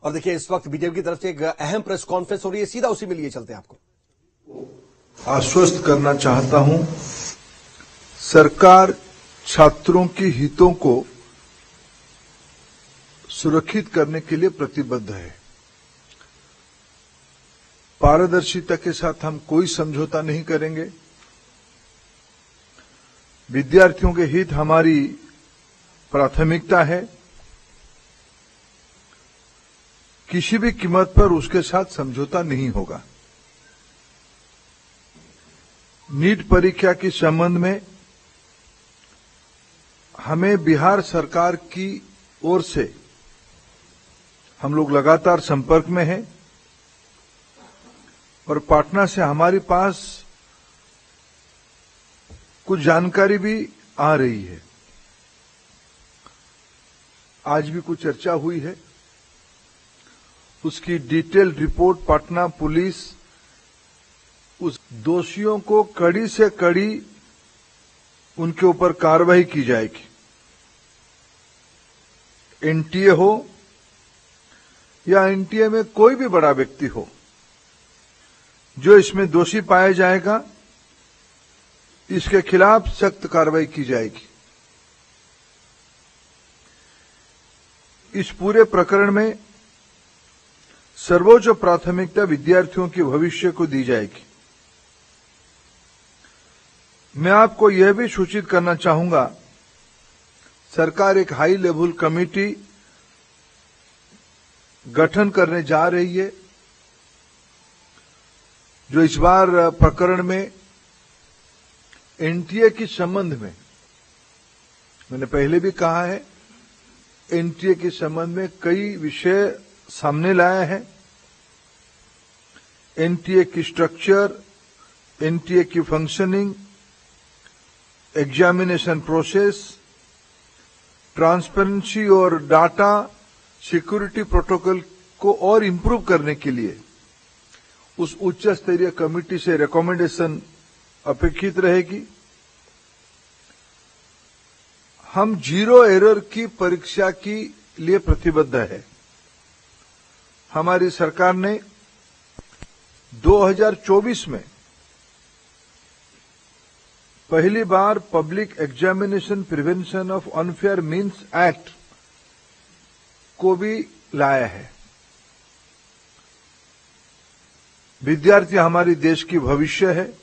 और देखिए इस वक्त बीजेपी की तरफ से एक अहम प्रेस कॉन्फ्रेंस हो रही है, सीधा उसी में लिए चलते हैं आपको। आश्वस्त करना चाहता हूं, सरकार छात्रों के हितों को सुरक्षित करने के लिए प्रतिबद्ध है। पारदर्शिता के साथ हम कोई समझौता नहीं करेंगे। विद्यार्थियों के हित हमारी प्राथमिकता है। किसी भी कीमत पर उसके साथ समझौता नहीं होगा। नीट परीक्षा के संबंध में हमें बिहार सरकार की ओर से हम लोग लगातार संपर्क में हैं और पटना से हमारे पास कुछ जानकारी भी आ रही है। आज भी कुछ चर्चा हुई है, उसकी डिटेल रिपोर्ट पटना पुलिस उस दोषियों को कड़ी से कड़ी उनके ऊपर कार्रवाई की जाएगी। एनटीए हो या एनटीए में कोई भी बड़ा व्यक्ति हो, जो इसमें दोषी पाया जाएगा, इसके खिलाफ सख्त कार्रवाई की जाएगी। इस पूरे प्रकरण में सर्वोच्च प्राथमिकता विद्यार्थियों के भविष्य को दी जाएगी। मैं आपको यह भी सूचित करना चाहूंगा, सरकार एक हाई लेवल कमेटी गठन करने जा रही है, जो इस बार प्रकरण में एनटीए के संबंध में, मैंने पहले भी कहा है, एनटीए के संबंध में कई विषय सामने लाया है। एनटीए की स्ट्रक्चर, एनटीए की फंक्शनिंग, एग्जामिनेशन प्रोसेस, ट्रांसपेरेंसी और डाटा सिक्योरिटी प्रोटोकॉल को और इंप्रूव करने के लिए उस उच्च स्तरीय कमेटी से रिकमेंडेशन अपेक्षित रहेगी। हम जीरो एरर की परीक्षा के लिए प्रतिबद्ध है। हमारी सरकार ने 2024 में पहली बार public examination prevention of unfair means act को भी लाया है। विद्यार्थी हमारे देश की भविष्य है।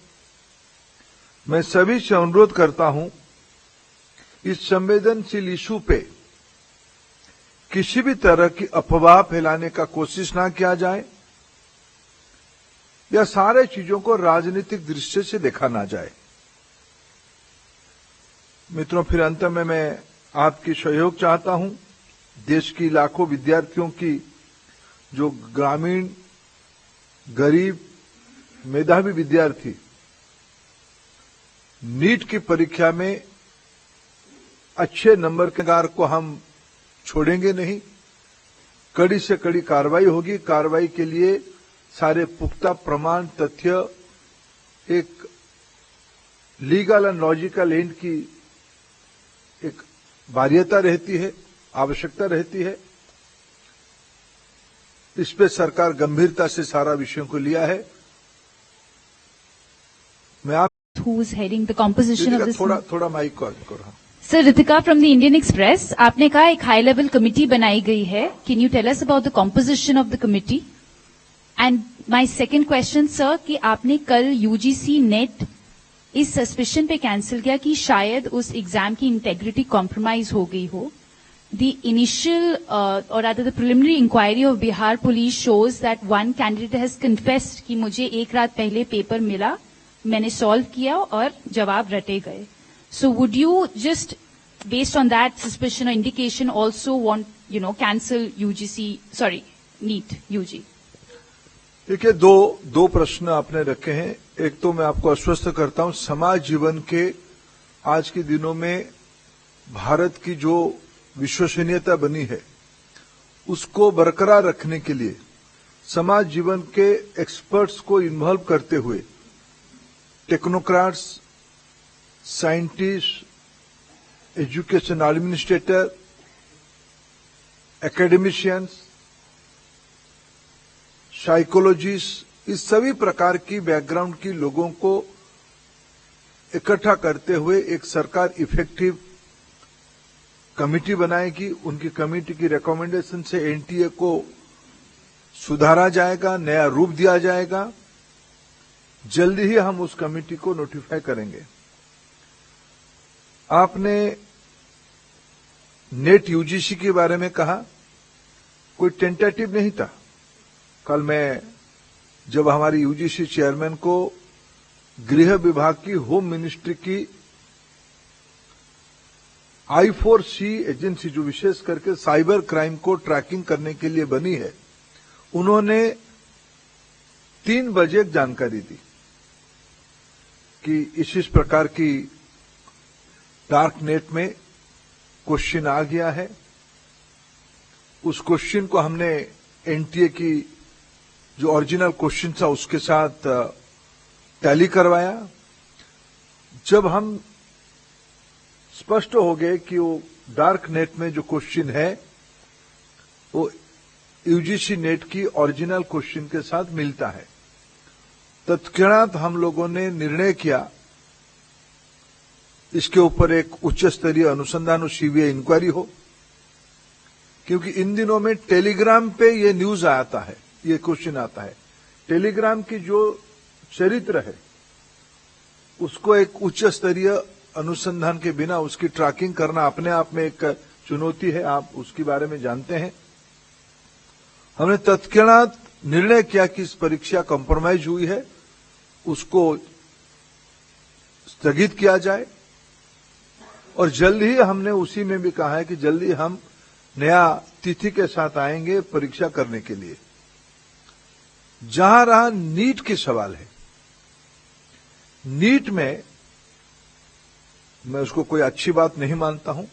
मैं सभी से अनुरोध करता हूं, इस संवेदनशील इशू पे किसी भी तरह की अफवाह फैलाने का कोशिश ना किया जाए या सारे चीजों को राजनीतिक दृष्टि से देखा ना जाए। मित्रों, फिर अंत में मैं आपकी सहयोग चाहता हूं। देश की लाखों विद्यार्थियों की, जो ग्रामीण, गरीब, मेधावी विद्यार्थी नीट की परीक्षा में अच्छे नंबर के कार को हम छोड़ेंगे नहीं। कड़ी से कड़ी कार्रवाई होगी। कार्रवाई के लिए सारे पुख्ता प्रमाण, तथ्य, एक लीगल एंड लॉजिकल एंड की एक बाध्यता रहती है, आवश्यकता रहती है। इस पे सरकार गंभीरता से सारा विषयों को लिया है। मैं आप Who's heading the composition of this? थोड़ा माइक कॉल करो। Sir, Ritika from the Indian Express. आपने कहा एक हाई लेवल कमिटी बनाई गई है. Can you tell us about the composition of the committee? And my second question, sir, कि आपने कल UGC नेट इस सस्पिशन पे कैंसिल किया कि शायद उस एग्जाम की इंटेग्रिटी कॉम्प्रोमाइज हो गई हो. The initial or rather the preliminary inquiry of Bihar police shows that one candidate has confessed कि मुझे एक रात पहले पेपर मिला, मैंने सॉल्व किया और जवाब रटे गए. So would you just, based on that suspicion or indication, also want, cancel NEET, UG? देखिए, दो प्रश्न आपने रखे हैं. एक तो मैं आपको आश्वस्त करता हूं, समाज जीवन के आज के दिनों में भारत की जो विश्वसनीयता बनी है, उसको बरकरार रखने के लिए समाज जीवन के एक्सपर्ट्स को इन्वॉल्व करते हुए technocrats, scientist, education administrator, academicians psychologist, इस सभी प्रकार की बैकग्राउंड की लोगों को इकट्ठा करते हुए एक सरकार इफेक्टिव कमिटी बनाएगी। उनकी कमिटी की रिकमेंडेशन से एनटीए को सुधारा जाएगा, नया रूप दिया जाएगा। जल्दी ही हम उस कमिटी को नोटिफाई करेंगे। आपने नेट यूजीसी के बारे में कहा, कोई टेंटेटिव नहीं था। कल मैं जब हमारी यूजीसी चेयरमैन को गृह विभाग की, होम मिनिस्ट्री की I4C एजेंसी, जो विशेष करके साइबर क्राइम को ट्रैकिंग करने के लिए बनी है, उन्होंने 3 बजे एक जानकारी दी कि इस प्रकार की डार्क नेट में क्वेश्चन आ गया है। उस क्वेश्चन को हमने एनटीए की जो ओरिजिनल क्वेश्चन था उसके साथ टैली करवाया। जब हम स्पष्ट हो गए कि वो डार्क नेट में जो क्वेश्चन है वो यूजीसी नेट की ओरिजिनल क्वेश्चन के साथ मिलता है, तत्क्षणात हम लोगों ने निर्णय किया इसके ऊपर एक उच्च स्तरीय अनुसंधान और सीबीआई इंक्वायरी हो। क्योंकि इन दिनों में टेलीग्राम पे ये न्यूज आता है, ये क्वेश्चन आता है। टेलीग्राम की जो चरित्र है उसको एक उच्च स्तरीय अनुसंधान के बिना उसकी ट्रैकिंग करना अपने आप में एक चुनौती है, आप उसके बारे में जानते हैं। हमने तत्क्षणात निर्णय किया कि इस परीक्षा कॉम्प्रोमाइज हुई है, उसको स्थगित किया जाए। और जल्दी ही हमने उसी में भी कहा है कि जल्दी हम नया तिथि के साथ आएंगे परीक्षा करने के लिए। जहां रहा नीट के सवाल है, नीट में मैं उसको कोई अच्छी बात नहीं मानता हूं,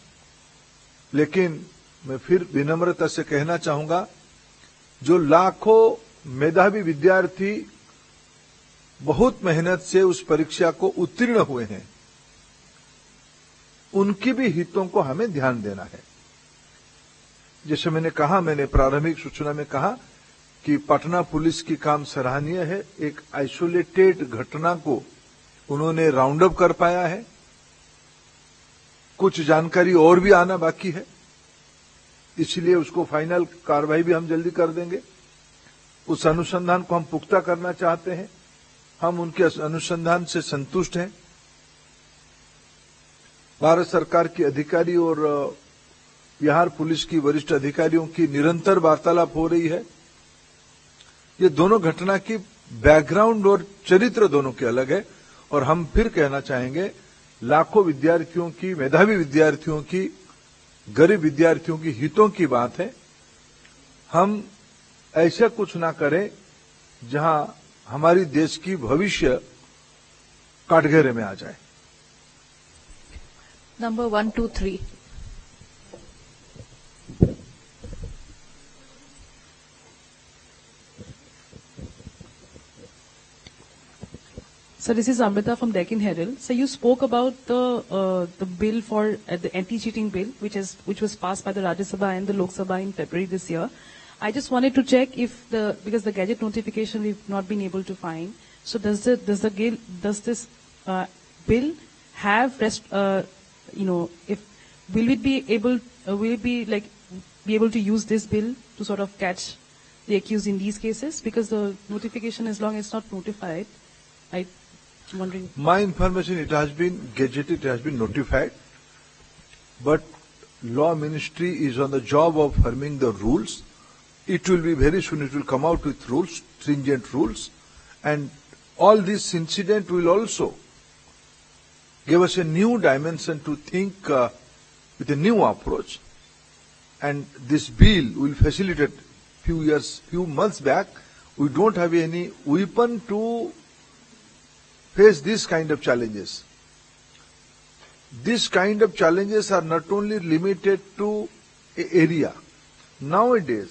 लेकिन मैं फिर विनम्रता से कहना चाहूंगा, जो लाखों मेधावी विद्यार्थी बहुत मेहनत से उस परीक्षा को उत्तीर्ण हुए हैं, उनकी भी हितों को हमें ध्यान देना है। जैसे मैंने कहा, मैंने प्रारंभिक सूचना में कहा कि पटना पुलिस की काम सराहनीय है। एक आइसोलेटेड घटना को उन्होंने राउंड अप कर पाया है। कुछ जानकारी और भी आना बाकी है, इसलिए उसको फाइनल कार्रवाई भी हम जल्दी कर देंगे। उस अनुसंधान को हम पुख्ता करना चाहते हैं, हम उनके अनुसंधान से संतुष्ट हैं। भारत सरकार के अधिकारी और बिहार पुलिस की वरिष्ठ अधिकारियों की निरंतर वार्तालाप हो रही है। ये दोनों घटना की बैकग्राउंड और चरित्र दोनों के अलग है, और हम फिर कहना चाहेंगे, लाखों विद्यार्थियों की, मेधावी विद्यार्थियों की, गरीब विद्यार्थियों की हितों की बात है। हम ऐसा कुछ ना करें जहां हमारी देश की भविष्य काटघरे में आ जाए। Number 1, 2, 3. So this is Amrita from Deccan Herald. So you spoke about the bill for the anti-cheating bill, which was passed by the Rajya Sabha and the Lok Sabha in February this year. I just wanted to check if because the gadget notification we've not been able to find. So does this bill have if will it be able to use this bill to sort of catch the accused in these cases? Because the notification, as long as it's not notified, I'm wondering. My information, it has been gazetted, it has been notified, but Law Ministry is on the job of forming the rules. It will be very soon, it will come out with rules, stringent rules, and all this incident will also give us a new dimension to think with a new approach. And this bill will facilitate. Few months back, we don't have any weapon to face this kind of challenges. This kind of challenges are not only limited to an area. Nowadays,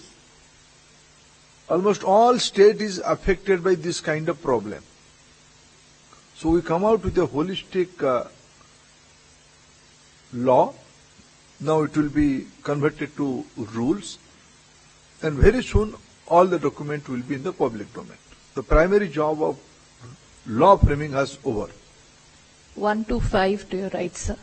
almost all state is affected by this kind of problem. So we come out with a holistic law. Now it will be converted to rules, and very soon all the document will be in the public domain. The primary job of law framing has over. 1 to 5 to your right, sir.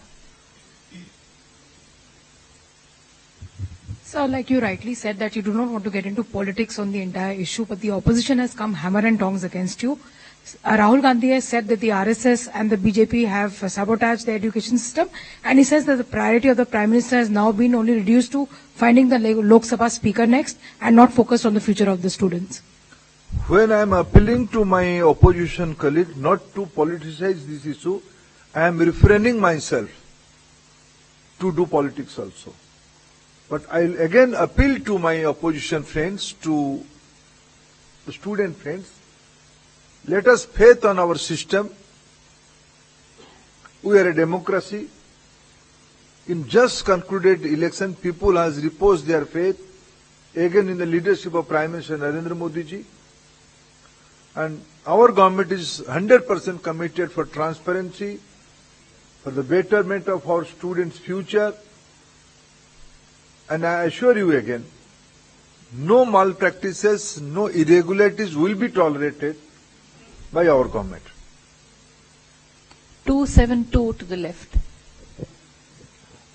Sir, like you rightly said that you do not want to get into politics on the entire issue, but the opposition has come hammer and tongs against you. Rahul Gandhi has said that the RSS and the BJP have sabotaged the education system, and he says that the priority of the Prime Minister has now been only reduced to finding the Lok Sabha speaker next and not focused on the future of the students. When I am appealing to my opposition colleague not to politicize this issue, I am refraining myself to do politics also. But I will again appeal to my opposition friends, to the student friends, let us faith on our system. We are a democracy. In just concluded election, people has reposed their faith again in the leadership of Prime Minister Narendra Modi ji. And our government is 100% committed for transparency, for the betterment of our students' future. And I assure you again, no malpractices, no irregularities will be tolerated by our government. 272 to the left.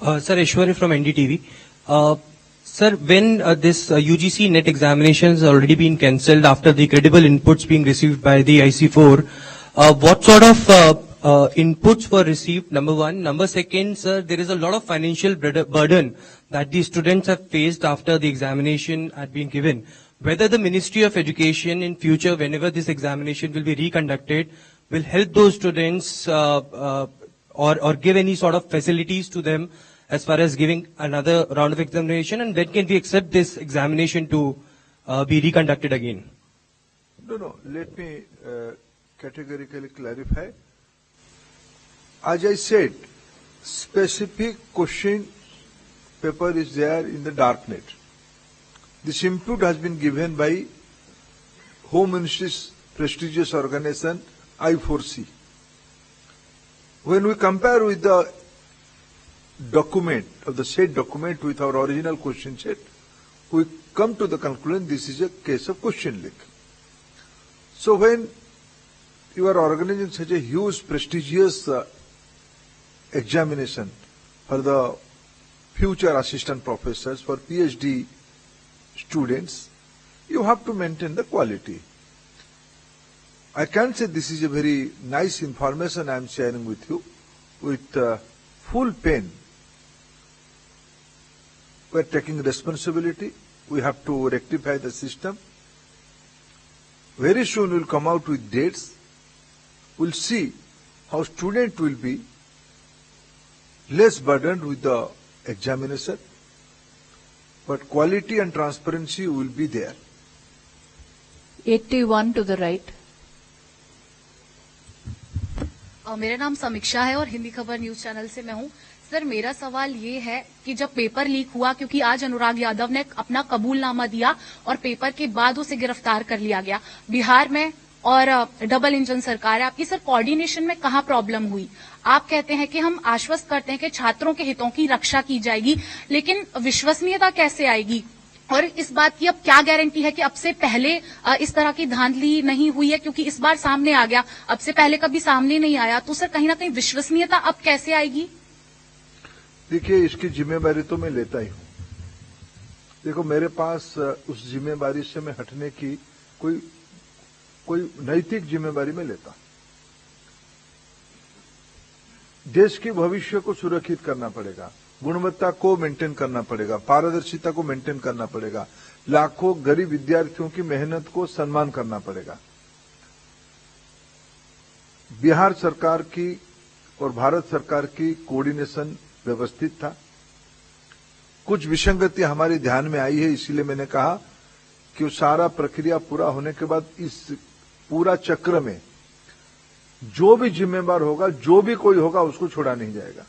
Sir, Ishwari from NDTV. Sir, when this UGC NET examinations has already been cancelled after the credible inputs being received by the IC4, what sort of inputs were received, number one? Number second, sir, there is a lot of financial burden that the students have faced after the examination had been given. Whether the Ministry of Education in future, whenever this examination will be reconducted, will help those students or give any sort of facilities to them as far as giving another round of examination, and when can we accept this examination to be reconducted again? No, let me categorically clarify. As I said, specific question paper is there in the darknet. This input has been given by Home Ministry's prestigious organization, I4C. When we compare with the document, of the said document with our original question set, we come to the conclusion this is a case of question leak. So when you are organizing such a huge, prestigious examination for the future assistant professors, for PhD students, you have to maintain the quality. I can't say this is a very nice information I am sharing with you with full pain. We are taking responsibility. We have to rectify the system. Very soon we will come out with dates. We will see how student will be less burdened with the examination, but quality and transparency will be there. 81 to the right. मेरा नाम समीक्षा है और हिंदी खबर news channel से मैं हूं। Sir, मेरा सवाल ये है कि जब पेपर लीक हुआ, क्योंकि आज अनुराग यादव ने अपना कबूलनामा दिया और पेपर के बाद उसे गिरफ्तार कर लिया गया, बिहार में और डबल इंजन सरकार है आपकी, सर कोऑर्डिनेशन में कहां प्रॉब्लम हुई? आप कहते हैं कि हम आश्वस्त करते हैं कि छात्रों के हितों की रक्षा की जाएगी, लेकिन विश्वसनीयता कैसे आएगी? और इस बात की अब क्या गारंटी है कि अब से पहले इस तरह की धांधली नहीं हुई है? क्योंकि इस बार सामने आ गया, अब से पहले कभी सामने नहीं आया, तो सर कहीं ना कहीं विश्वसनीयता अब कैसे आएगी? देखिए, इसकी जिम्मेदारी तो मैं लेता ही हूं। देखो, मेरे पास उस जिम्मेदारी से मैं हटने की कोई नैतिक जिम्मेदारी में लेता। देश के भविष्य को सुरक्षित करना पड़ेगा, गुणवत्ता को मेंटेन करना पड़ेगा, पारदर्शिता को मेंटेन करना पड़ेगा, लाखों गरीब विद्यार्थियों की मेहनत को सम्मान करना पड़ेगा। बिहार सरकार की और भारत सरकार की कोऑर्डिनेशन व्यवस्थित था। कुछ विसंगति हमारे ध्यान में आई है, इसीलिए मैंने कहा कि वो सारा प्रक्रिया पूरा होने के बाद इस पूरा चक्र में जो भी जिम्मेदार होगा, जो भी कोई होगा, उसको छोड़ा नहीं जाएगा।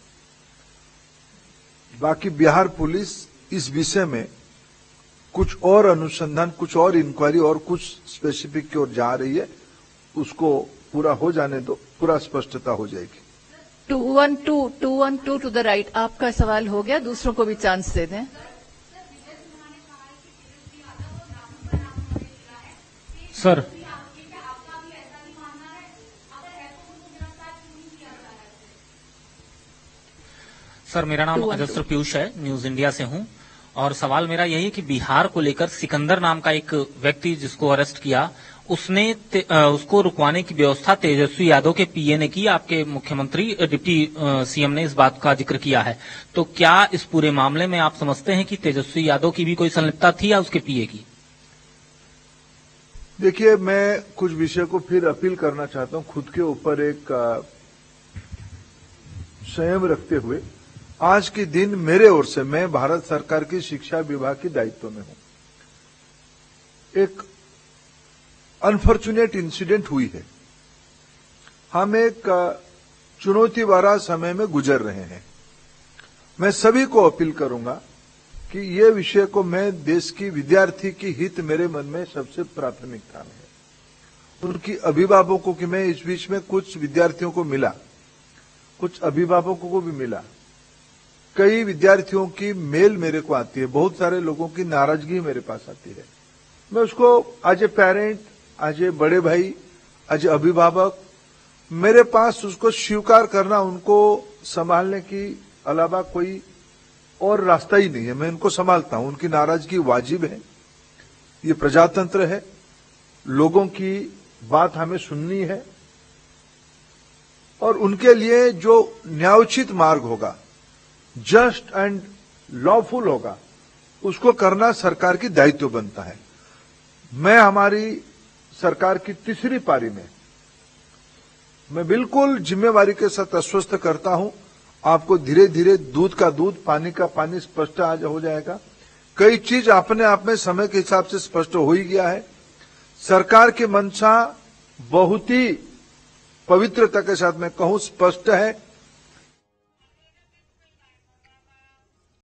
बाकी बिहार पुलिस इस विषय में कुछ और अनुसंधान, कुछ और इंक्वायरी और कुछ स्पेसिफिक की ओर जा रही है, उसको पूरा हो जाने दो, पूरा स्पष्टता हो जाएगी। 212 टू द राइट। आपका सवाल हो गया, दूसरों को भी चांस दे दें। सर सर मेरा नाम अजस्त्र पीयूष है, न्यूज इंडिया से हूं और सवाल मेरा यही है कि बिहार को लेकर सिकंदर नाम का एक व्यक्ति जिसको अरेस्ट किया उसको रुकवाने की व्यवस्था तेजस्वी यादव के पीए ने की। आपके मुख्यमंत्री डिप्टी सीएम ने इस बात का जिक्र किया है, तो क्या इस पूरे मामले में आप समझते हैं कि तेजस्वी यादव की भी कोई संलिप्तता थी या उसके पीए की? देखिए, मैं कुछ विषय को फिर अपील करना चाहता हूं, खुद के ऊपर एक संयम रखते हुए। आज के दिन मेरे ओर से, मैं भारत सरकार की शिक्षा विभाग के दायित्व में हूं, एक अनफॉर्चुनेट इंसिडेंट हुई है। हम एक चुनौती भरा समय में गुजर रहे हैं। मैं सभी को अपील करूंगा कि ये विषय को, मैं देश की विद्यार्थी की हित मेरे मन में सबसे प्राथमिकता में है। उनकी अभिभावकों की, मैं इस बीच में कुछ विद्यार्थियों को मिला, कुछ अभिभावकों को भी मिला। कई विद्यार्थियों की मेल मेरे को आती है, बहुत सारे लोगों की नाराजगी मेरे पास आती है। मैं उसको as a parent, as a बड़े भाई, एज ए अभिभावक, मेरे पास उसको स्वीकार करना, उनको संभालने की अलावा कोई और रास्ता ही नहीं है। मैं उनको संभालता हूं, उनकी नाराजगी वाजिब है, ये प्रजातंत्र है, लोगों की बात हमें सुननी है और उनके लिए जो न्यायोचित मार्ग होगा, जस्ट एंड लॉफुल होगा, उसको करना सरकार की दायित्व बनता है। मैं हमारी सरकार की तीसरी पारी में मैं बिल्कुल जिम्मेवारी के साथ आश्वस्त करता हूं, आपको धीरे धीरे दूध का दूध, पानी का पानी स्पष्ट हो जाएगा। कई चीज अपने आप में समय के हिसाब से स्पष्ट हो ही गया है। सरकार की मंशा बहुत ही पवित्रता के साथ मैं कहूं स्पष्ट है।